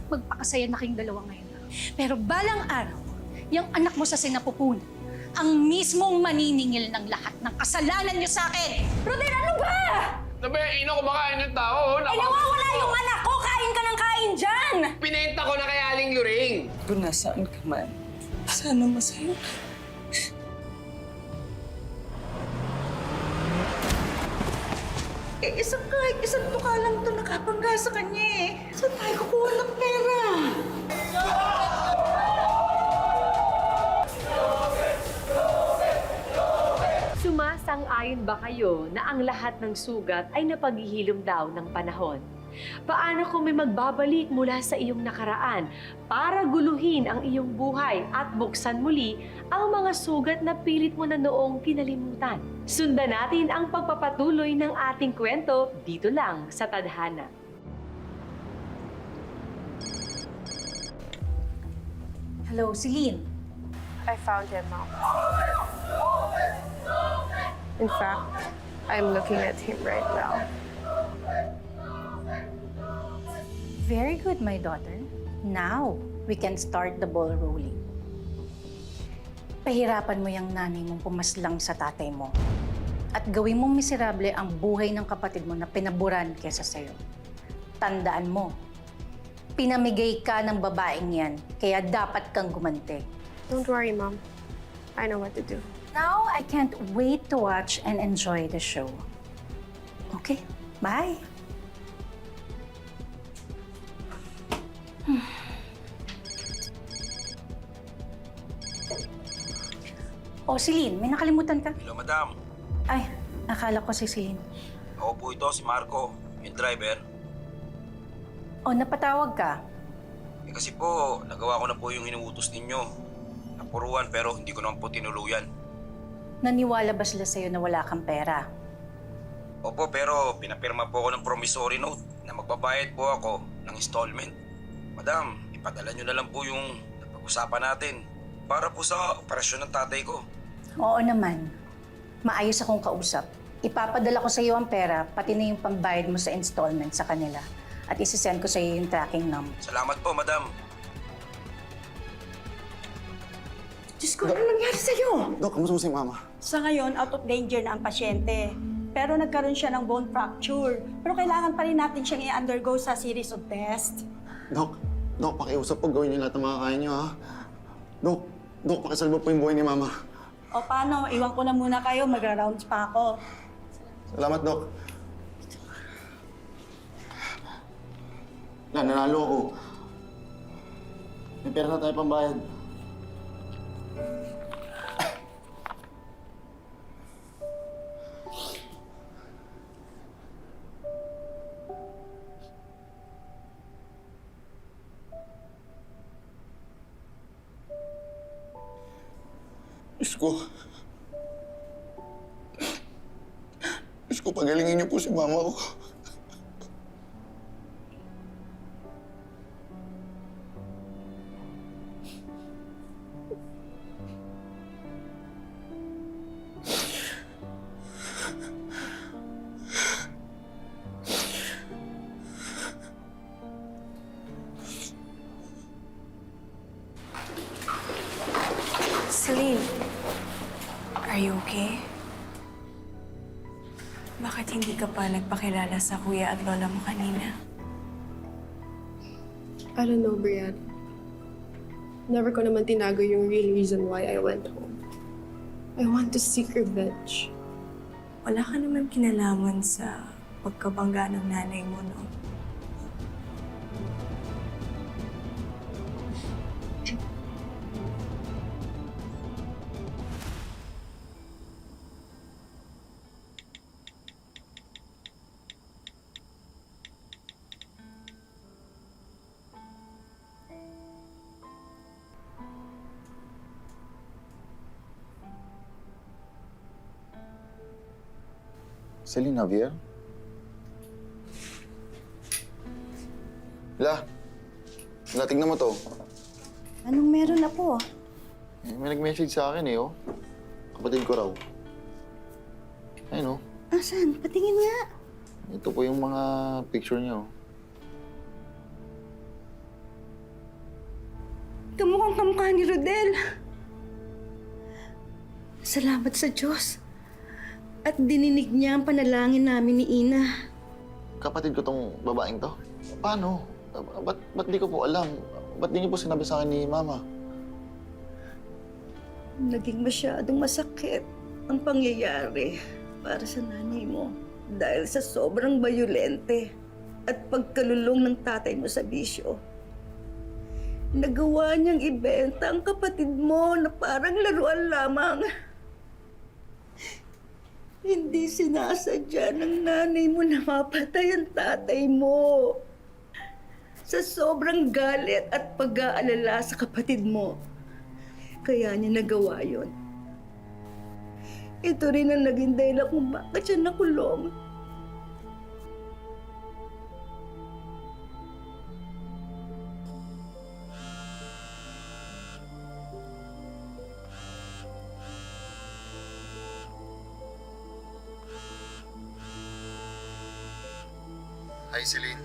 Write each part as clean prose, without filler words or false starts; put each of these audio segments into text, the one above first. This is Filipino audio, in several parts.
magpakasaya na kayong dalawa ngayon. Pero balang araw, yung anak mo sa sinapupunan, ang mismong maniningil ng lahat ng kasalanan niyo sa akin! Rodel, ano ba? Nabe, ina, kumakain yung tao. Nawawala yung anak ko! Kain ka ng kain dyan! Pinenta ko na kay Aling Luring. Kung nasaan ka man, sana masaya ka. Isang tuka lang ito nakapangga sa kanya eh. Saan tayo kukuha ng pera? Sumasang-ayon ba kayo na ang lahat ng sugat ay napaghihilom daw ng panahon? Paano kung may magbabalik mula sa iyong nakaraan para guluhin ang iyong buhay at buksan muli ang mga sugat na pilit mo na noong kinalimutan? Sundan natin ang pagpapatuloy ng ating kwento dito lang sa Tadhana. Hello, Celine. I found him, Mom. In fact, I'm looking at him right now. Very good, my daughter. Now, we can start the ball rolling. Pahirapan mo yung nanay mong pumaslang sa tatay mo. At gawin mong miserable ang buhay ng kapatid mo na pinaburan kesa sa'yo. Tandaan mo, pinamigay ka ng babaeng yan, kaya dapat kang gumante. Don't worry, Mom. I know what to do. Now, I can't wait to watch and enjoy the show. Okay, bye. Oh, Celine, may nakalimutan ka? Hello, madam. Ay, akala ko si Celine. Ako po ito, si Marco, yung driver. Oh, napatawag ka? Eh kasi po, nagawa ko na po yung inuutos ninyo. Napuruan pero hindi ko naman po tinuluyan. Naniwala ba sila sa'yo na wala kang pera? Opo, pero pinapirma po ako ng promissory note na magbabayad po ako ng installment. Madam, ipadala nyo na lang po yung napag-usapan natin para po sa operasyon ng tatay ko. Oo naman. Maayos akong kausap. Ipapadala ko sa iyo ang pera, pati na yung pambayad mo sa installment sa kanila. At isisend ko sa iyo yung tracking number. Salamat po, madam. Diyos ko, ano nangyari sa'yo? Dok, kamusta mo si Mama? Sa ngayon, out of danger na ang pasyente. Pero nagkaroon siya ng bone fracture. Pero kailangan pa rin natin siyang i-undergo sa series of tests. Dok, pakiusap po gawin niyo lahat ng mga kaya niyo, ha? Dok, pakisalba po yung buhay ni Mama. O paano, iwan ko na muna kayo, magra-rounds pa ako. Salamat, Dok. Nanalo ako. May pera na tayo pambayad. Diyos ko, pagalingin niyo po si Mama ko. Celine, are you okay? Bakit hindi ka pa nagpakilala sa kuya at lola mo kanina? I don't know, Brian. Never ko naman tinago yung real reason why I went home. I want to seek revenge. Wala ka naman kinalaman sa pagkabangga ng nanay mo, no? Celine Javier? Tingnan mo to. Anong meron na po? May nag-message sa akin eh, oh. Kapatid ko raw. Ayun, oh. Asan? Patingin nga. Ito po yung mga picture niya, oh. ang kamukha ni Rodel. Salamat sa Diyos. At dininig niya ang panalangin namin ni Ina. Kapatid ko tong babaeng to. Paano? Ba't di ko po alam? Ba't di niyo po sinabi sa akin ni Mama? Naging masyadong masakit ang pangyayari para sa nanay mo dahil sa sobrang bayolente at pagkalulong ng tatay mo sa bisyo. Nagawa niyang ibenta ang kapatid mo na parang laruan lamang. Hindi sinasadya ng nanay mo na mapatay ang tatay mo. Sa sobrang galit at pag-aalala sa kapatid mo, kaya niya nagawa yon. Ito rin ang naging dahilan kung bakit siya nakulong. Hi, Celine.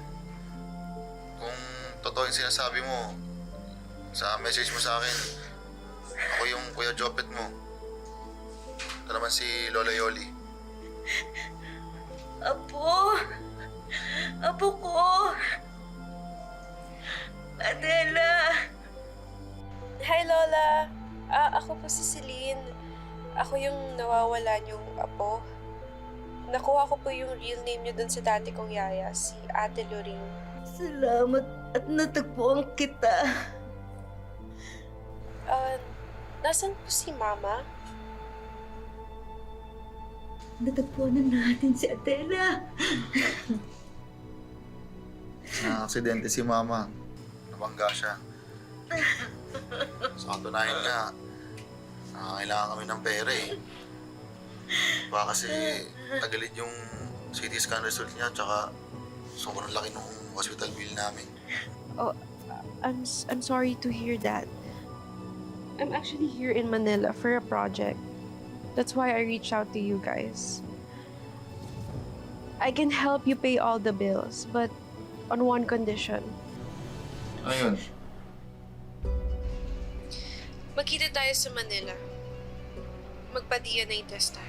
Kung totoo yung sinasabi mo, sa message mo sa akin, ako yung Kuya Jopet mo. Ito naman si Lola Yoli. Apo! Apo ko! Adela! Hi, Lola. Ako po si Celine. Ako yung nawawala niyong apo. Nakuha ko po yung real name niyo dun sa dati kong yaya, si Ate Loring. Salamat at natagpuan kita. Nasaan po si Mama? Natagpuan na natin si Adela. Na-aksidente si Mama. Nabangga siya. Sa katunayan nga, kailangan kami ng pera eh. Baka kasi tagalid yung CT scan result niya tsaka sobrang laki nung hospital bill namin. Oh, I'm sorry to hear that. I'm actually here in Manila for a project. That's why I reached out to you guys. I can help you pay all the bills, but on one condition. Ano yun? Magkita tayo sa Manila. Magpa-DNA test tayo.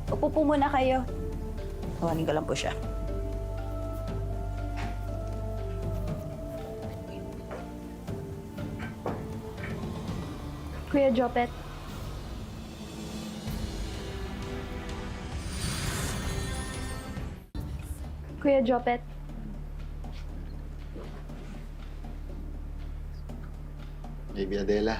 Upo po muna kayo. Tawanin ko lang po siya. Kuya Jopet. Kuya Jopet. Baby Adela.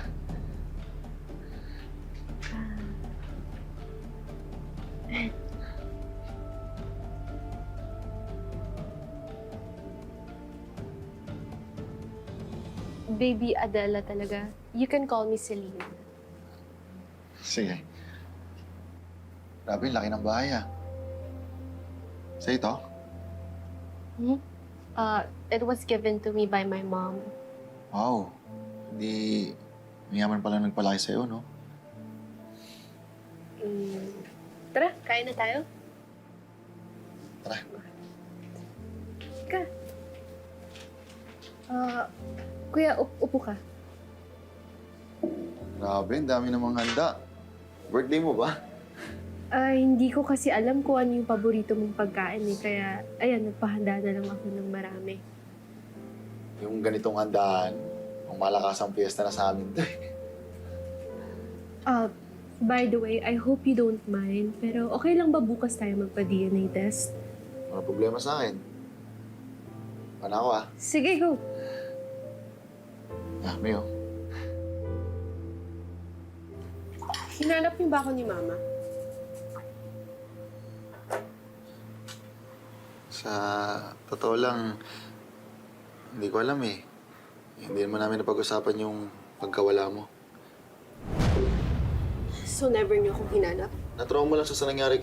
Baby Adela talaga. You can call me Celine. Sige. Grabe, laki ng bahay ah. Sa ito? It was given to me by my mom. Wow. Hindi mayaman pala nagpalaki sa'yo, no? Tara, kain na tayo. Tara. Ka. Kuya, upo ka. Grabe, ang dami namang handa. Birthday mo ba? Hindi ko kasi alam kung ano yung paborito mong pagkain eh. Kaya, ayan, nagpahanda na lang ako ng marami. Yung ganitong handaan, ang malakasang piyesta na sa amin to eh. By the way, I hope you don't mind. Pero okay lang ba bukas tayo magpa-DNA test? Wala problema sa akin. Pana ako ah. Sige, go. Mayo. Hinanap niyo ba ako ni Mama? Sa totoo lang, hindi ko alam eh. Hindi naman namin napag-usapan yung pagkawala mo. So never niyo akong hinanap? Na-trauma lang sa nangyari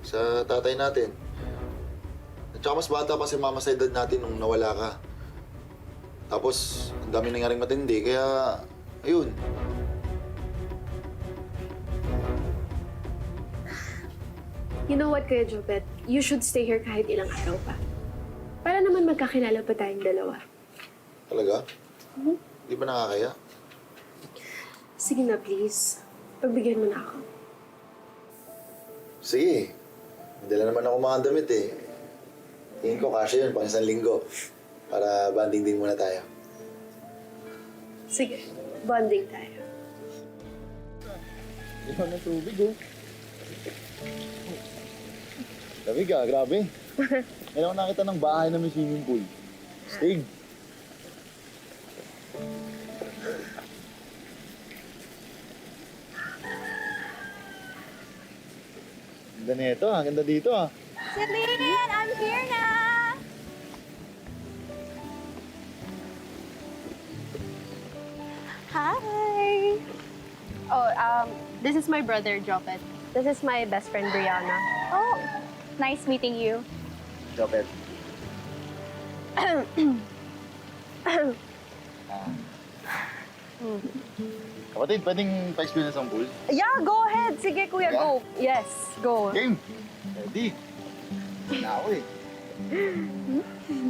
sa tatay natin. At saka mas bata pa si Mama sa edad natin nung nawala ka. Tapos, ang dami nangyaring matindi, kaya, ayun. You know what, Kuya Jopet? You should stay here kahit ilang araw pa. Para naman magkakilala pa tayong dalawa. Talaga? Di ba nakakaya? Sige na, please. Pagbigyan mo na ako. Sige. May dala naman ako mga damit eh. Tingin ko kasya yun pang 1 linggo. Para banding din muna tayo. Sige, bonding tayo. Iwan ng tubig oh. Lamig ah, grabe. Ngayon ako nakita ng bahay na may swimming pool. Stig. Ganda nito ah, ganda dito ah. Celine, I'm here na! Hi! Oh, this is my brother, Jopet. This is my best friend, Brianna. Oh, nice meeting you. Jopet. Kapatid, pwedeng pa-experience ang pool? Yeah, go ahead. Sige, Kuya, Yeah. go. Yes, go. Game! Ready? Na ako eh.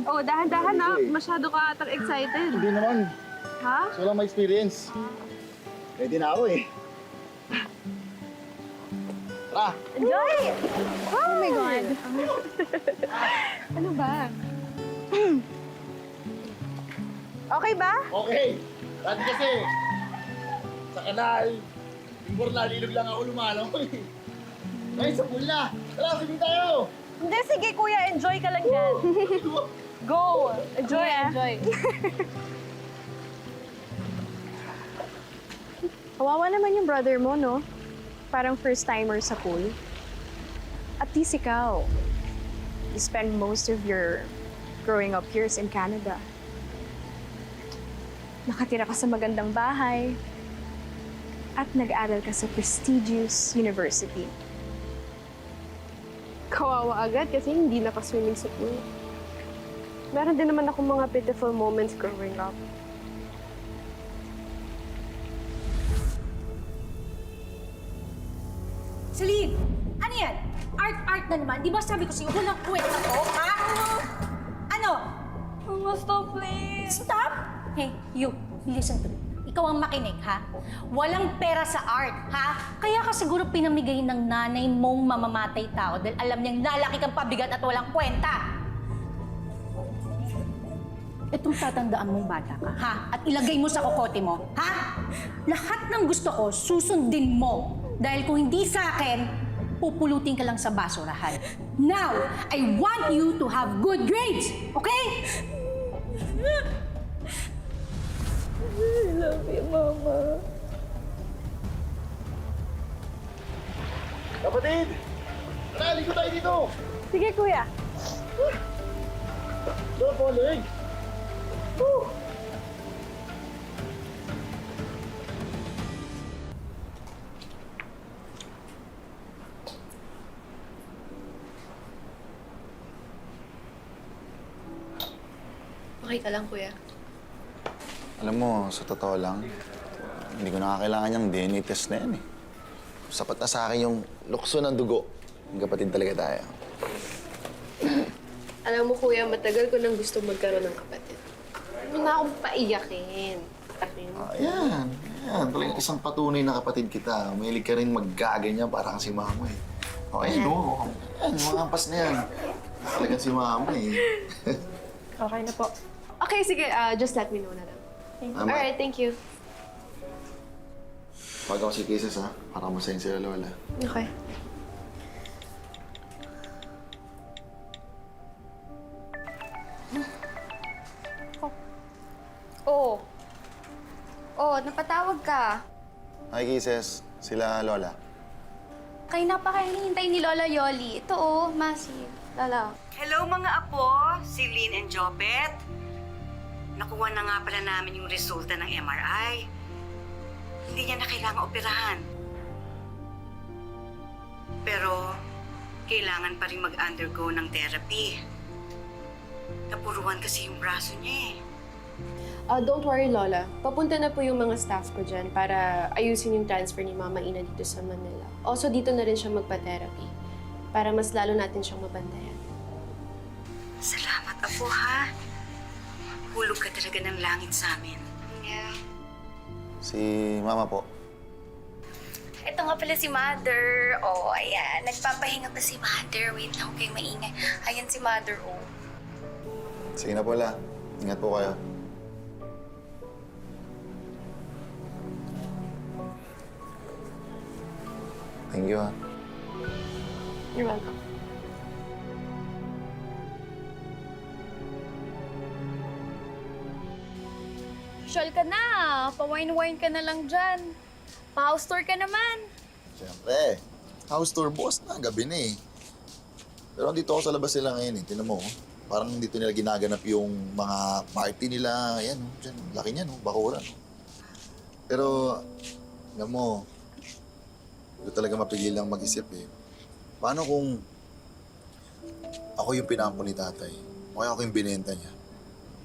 Oh, dahan-dahan na. Okay. Masyado ka atang excited. Hindi naman. Ha? Gusto ko lang ma-experience. Ready na ako eh. Tara! Enjoy! Oh my God. Ano ba? Okay ba? Okay! Dati kasi, sa kanal, yung bornalilog lang ako lumalang ko eh. Ngayon sa pool na! Tara, swimming tayo! Hindi, sige kuya. Enjoy ka lang yan. Go! Enjoy, enjoy. Kawawa naman yung brother mo, no? Parang first timer sa pool. At least ikaw, you spend most of your growing up years in Canada. Nakatira ka sa magandang bahay at nag-aral ka sa prestigious university. Kawawa agad kasi hindi nakaswimming sa pool. Meron din naman akong mga pitiful moments growing up. Celine, ano yan? Art na naman. Di ba sabi ko sa'yo, walang kwenta to, ha? Ano? Mama, stop please! Stop! Hey, you, listen to me. Ikaw ang makinig, ha? Walang pera sa art, ha? Kaya ka siguro pinamigay ng nanay mong mamamatay tao dahil alam niyang lalaki kang pabigat at walang kwenta. Itong tatandaan mong bata ka, ha? At ilagay mo sa kokote mo, ha? Lahat ng gusto ko, susundin mo. Dahil kung hindi sa akin, pupulutin ka lang sa basurahan. Now, I want you to have good grades, okay? I love you, Mama. Kapatid! Tara, ligo tayo dito! Sige, kuya. Go, Pauling! Woo! Okay ka lang, kuya. Alam mo, sa totoo lang, hindi ko nakakailangan yung DNA test na yan eh. Sapat na sa akin yung lukso ng dugo. Yung kapatid talaga tayo. Alam mo, kuya, matagal ko nang gusto magkaroon ng kapatid. Hindi na akong paiyakin. Ayan. Talagang isang patunay na kapatid kita. Mahilig ka rin maggaganyan parang si mama eh. Okay, no? Ayan, mga ampas na yan. Talagang si mama eh. Okay na po. Okay, sige. Just let me know na lang. Tama. Alright, thank you. Pag ako si Kisses ha, para masayin sila lola. Okay. Oh. Oh, napatawag ka. Hi Kisses, sila lola. Kayo na pa kayo hinihintay ni Lola Yoli. Ito oh, Masi. Lola. Hello mga apo, si Lynn and Jopet. Nakuha na nga pala namin yung resulta ng MRI. Hindi niya na kailangan operahan. Pero kailangan pa rin mag-undergo ng therapy. Napuruan kasi yung braso niya eh. Don't worry, Lola. Papunta na po yung mga staff ko dyan para ayusin yung transfer ni Mama Ina dito sa Manila. Also, dito na rin siya magpa-therapy. para mas lalo natin siyang mabantayan. Salamat, Apo, ha? Hulog ka talaga ng langit sa amin. Si Mama po. Ito nga pala si Mother. Oh, ayan. Nagpapahinga pa si Mother. Wait lang, huwag kayong maingay. Ayan si Mother, oh. Sige na po, La. Ingat po kayo. Thank you, ha. You're welcome. Social ka na. Pa-wine-wine ka na lang dyan. Pa-house tour ka naman. Siyempre. House tour, boss na. Gabi na eh. Pero andito ako sa labas nila ngayon eh. Tinan mo, oh. Parang dito nila ginaganap yung mga party nila. Ayan, oh. Diyan. Laki niyan, oh. Bakuran. Pero, alam mo, hindi talaga mapigilang mag-isip eh. Paano kung ako yung pinampo ni tatay? O kaya ako yung binenta niya?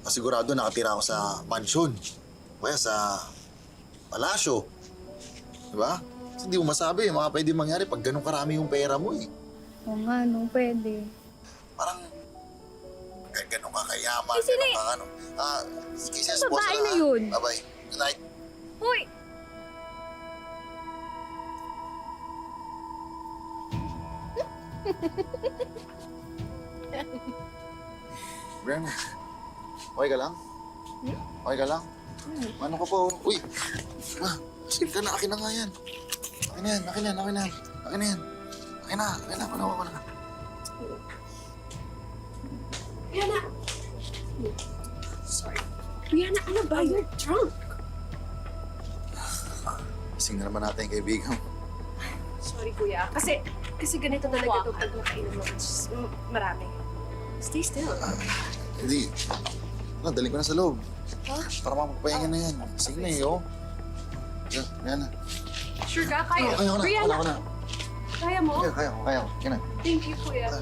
Kasigurado nakatira ako sa mansyon. O kaya sa palasyo. Diba? Kasi hindi mo masabi, mga pwede mangyari pag ganun karami yung pera mo eh. Oo nga, no, pwede. Parang ganun ka kayaman. Eh, sino ganun ka ano. Kisses, boss. Babae na yun. Bye-bye. Good night. Uy! Brian, okay ka lang? Okay ka lang? Ano ka po? Uy! Sige ka na, akin na nga yan. Akin na yan, akin na yan, akin na yan. Akin na yan. Akin na, akin na, panawa ko na. Rihanna! Sorry. Rihanna, ano ba? You're drunk. Kasing na naman natin yung kaibigan. Sorry, kuya. Kasi ganito talaga ito pag makainom mo. It's just marami. Stay still. Hindi. Ano, daling ko na sa loob. Para mapagpahinga na yan. Sige na eh, oh. Yan na. Sure ka? Kaya? Kaya ko na, Rihanna, kaya ko na. kaya mo? Kaya ko. Yan na. Thank you, kuya.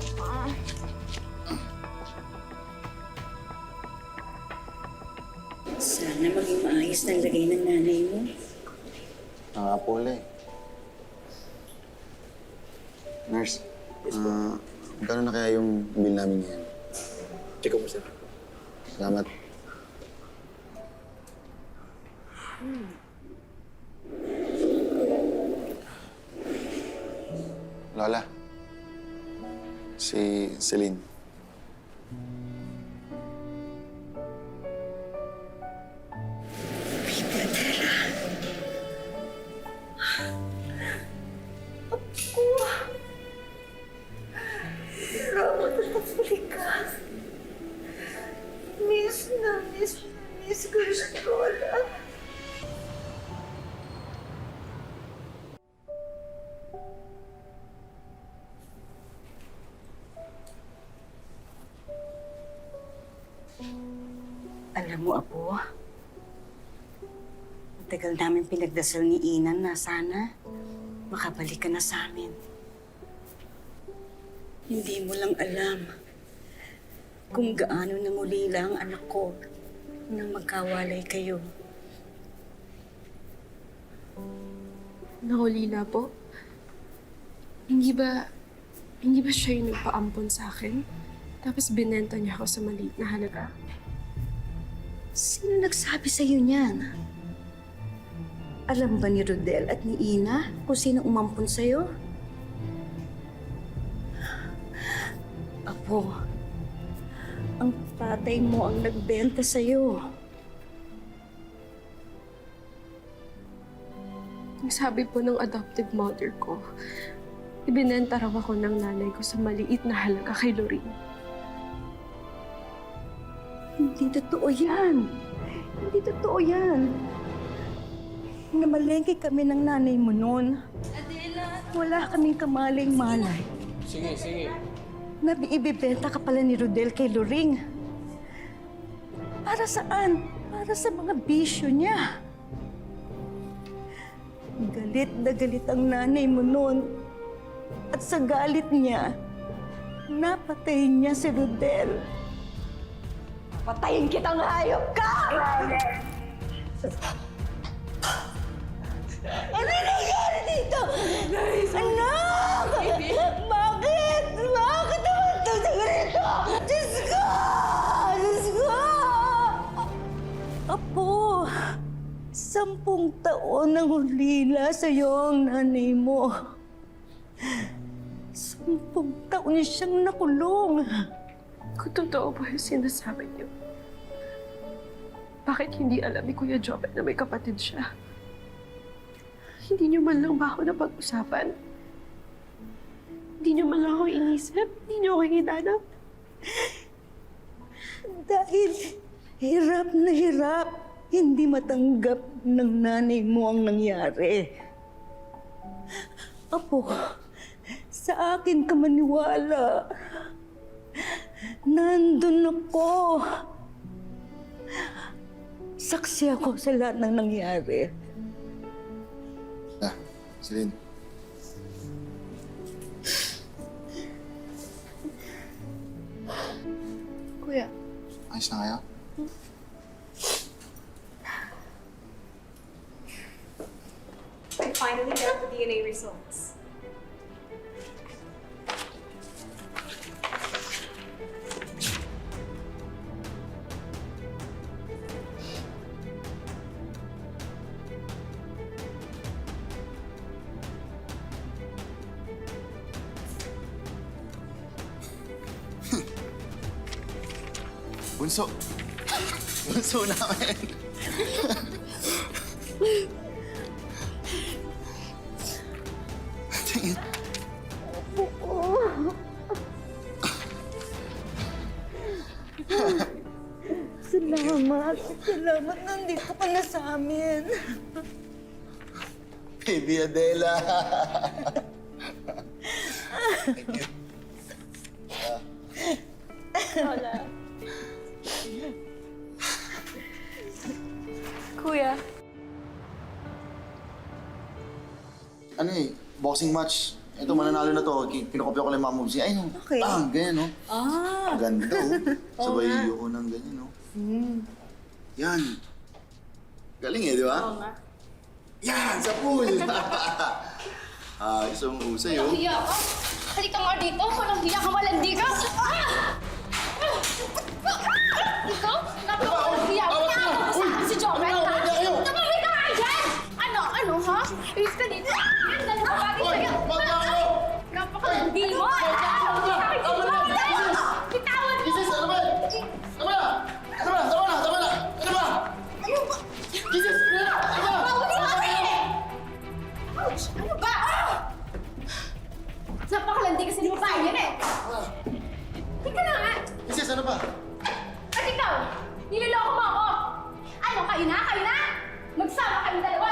Sana maging maayos ng lagay ng nanay mo. Nakakapula eh. Nurse, magkano na kaya yung bill namin ngayon? Check mo, sir. Salamat. Lola, si Celine. Salamat at pagpuli ka. Miss ko siya, Lola. Alam mo, Apo, matagal namin pinagdasal ni Inan na sana makabalik ka na sa amin. Hindi mo lang alam kung gaano namulila ang anak ko nang magkawalay kayo. Nahulila po? Hindi ba siya yung nagpaampon sa akin? Tapos binenta niya ako sa maliit na halaga? Sino nagsabi sa'yo niyan? Alam ba ni Rodel at ni Ina kung sino umampon sa'yo? Apo, ang tatay mo ang nagbenta sa'yo. Ang sabi po ng adoptive mother ko, ibinenta raw ako ng nanay ko sa maliit na halaga kay Lorraine. Hindi totoo yan. Hindi totoo yan. Namalengke kami ng nanay mo noon. Wala kaming kamaling-malay. Sige. Na ibibenta ka pala ni Rodel kay Loring. Para saan? Para sa mga bisyo niya. Galit na galit ang nanay mo noon. At sa galit niya, napatay niya si Rodel. Patayin kitang hayop ka! Ano nangyari dito? Anak! Bakit? taon nang hulila sa'yo ang nanay mo. 10 taon siyang nakulong. Kung totoo ba yung sinasabi niyo, bakit hindi alam ni Kuya Jobet na may kapatid siya? Hindi niyo man lang ba ako napag-usapan? Hindi niyo man lang ako inisip? Hindi niyo ako hinanap? Dahil hirap na hirap, hindi matanggap ng nanay mo ang nangyari. Apo, sa akin ka maniwala. Nandun ako. Saksi ako sa lahat ng nangyari. Celine. Kuya, Ayos na kayo? I finally got the DNA results. Bunso. Bunso namin. Tingin. Salamat. Salamat. Nandito ka na sa amin. Baby Adela. Thank you. Kuya. Ano eh, boxing match. Ito, mananalo na to. Kinokopya ko lang yung mga moves niya. Ay, no. Okay. Ganyan, no? Ganda, oh. Sabay ko ng ganyan, no? Yan. Galing eh, di ba? Oo nga. Yan, sa pool! Isang usay, oh. Hiya ka? Halika nga dito. Walang hiya ka, malandi ka. Ikaw? Napakawalang hiya mo. Nakakapag sa akin si Jobet, ha? Tumahig ka nga dyan! Ano, ha? Ilis ka dito. Ang dalawa bagay sa'yo. Napakalandi mo. Bitawan mo. Jesus, ano ba? Ano ba? Ano ba? Tama na! Tama na! Ano ba? Jesus, ano ba? Ano ba? Bawal sa akin! Ouch! Ano ba? Napakalandi kasi ni babae yan eh. Tika na nga. Jesus, ano ba? At ikaw, niloloko mo ako. Ano, kayo na? Kayo na? Magsama kayong dalawa.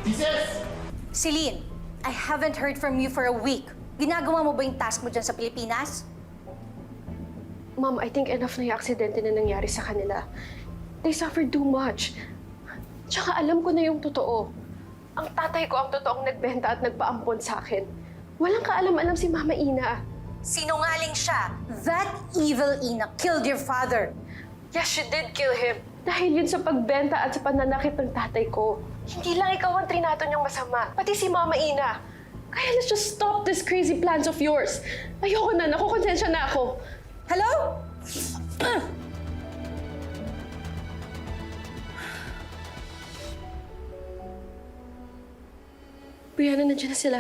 Jesus! Celine, I haven't heard from you for a week. Ginagawa mo ba yung task mo dyan sa Pilipinas? Ma'am, I think enough na yung aksidente na nangyari sa kanila. They suffered too much. Tsaka alam ko na yung totoo. Ang tatay ko ang totoong nagbenta at nagpaampon sa akin. Walang kaalam-alam si Mama Ina. Sinungaling siya. That evil Ina killed your father. Yes, she did kill him. Dahil yun sa pagbenta at sa pananakit ng tatay ko. Hindi lang ikaw ang trinato niyang masama, pati si Mama Ina. Kaya let's just stop these crazy plans of yours. Ayoko na, nakukonsensya na ako. Hello? Brianna, nandiyan na sila.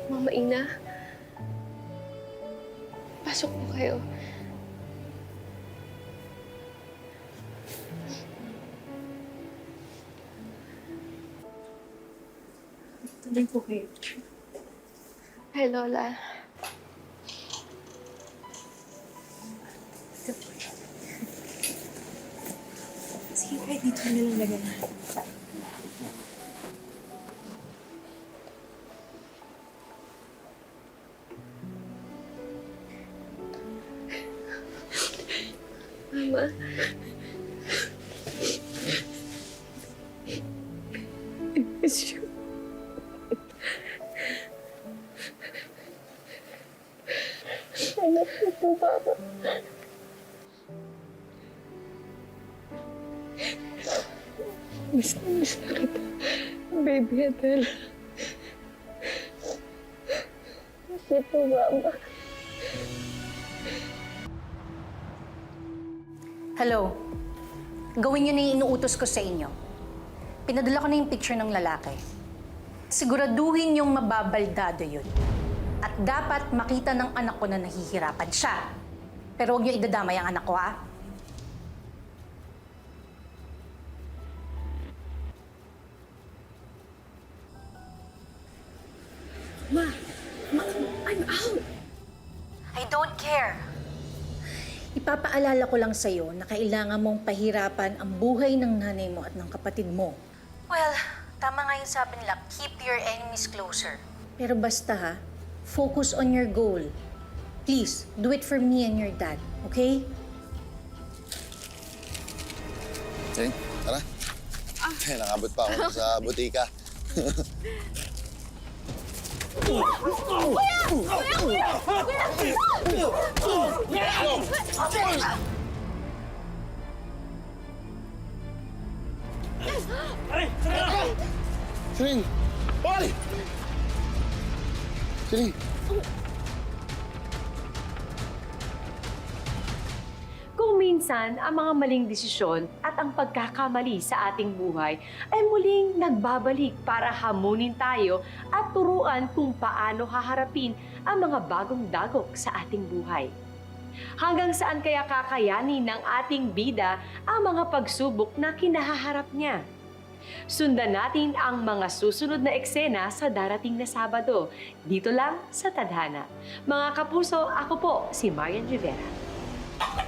Mama Ina, pasok po kayo. Tuloy po kayo. Hi, Lola. Sige, kahit dito na lang lagyan. Mama. I miss you. Anak ko po, Papa. Miss na kita, baby Adele. Miss you po, Mama. Hello? Gawin niyo na yung inuutos ko sa inyo. Pinadala ko na yung picture ng lalaki. Siguraduhin yung mababaldado yun. At dapat makita ng anak ko na nahihirapan siya. Pero huwag niyo idadamay ang anak ko, ha? I'm out! I don't care. Ipapaalala ko lang sa'yo na kailangan mong pahirapan ang buhay ng nanay mo at ng kapatid mo. Well, tama nga yung sabi nila, keep your enemies closer. Pero basta ha, focus on your goal. Please, do it for me and your dad, okay? Celine, tara. Nakabot pa ako sa butika. Celine! Hoy! Celine! Kung minsan, ang mga maling desisyon at ang pagkakamali sa ating buhay ay muling nagbabalik para hamunin tayo at turuan kung paano haharapin ang mga bagong dagok sa ating buhay. Hanggang saan kaya kakayanin ng ating bida ang mga pagsubok na kinahaharap niya? Sundan natin ang mga susunod na eksena sa darating na Sabado, dito lang sa Tadhana. Mga kapuso, ako po si Marian Rivera. Ah!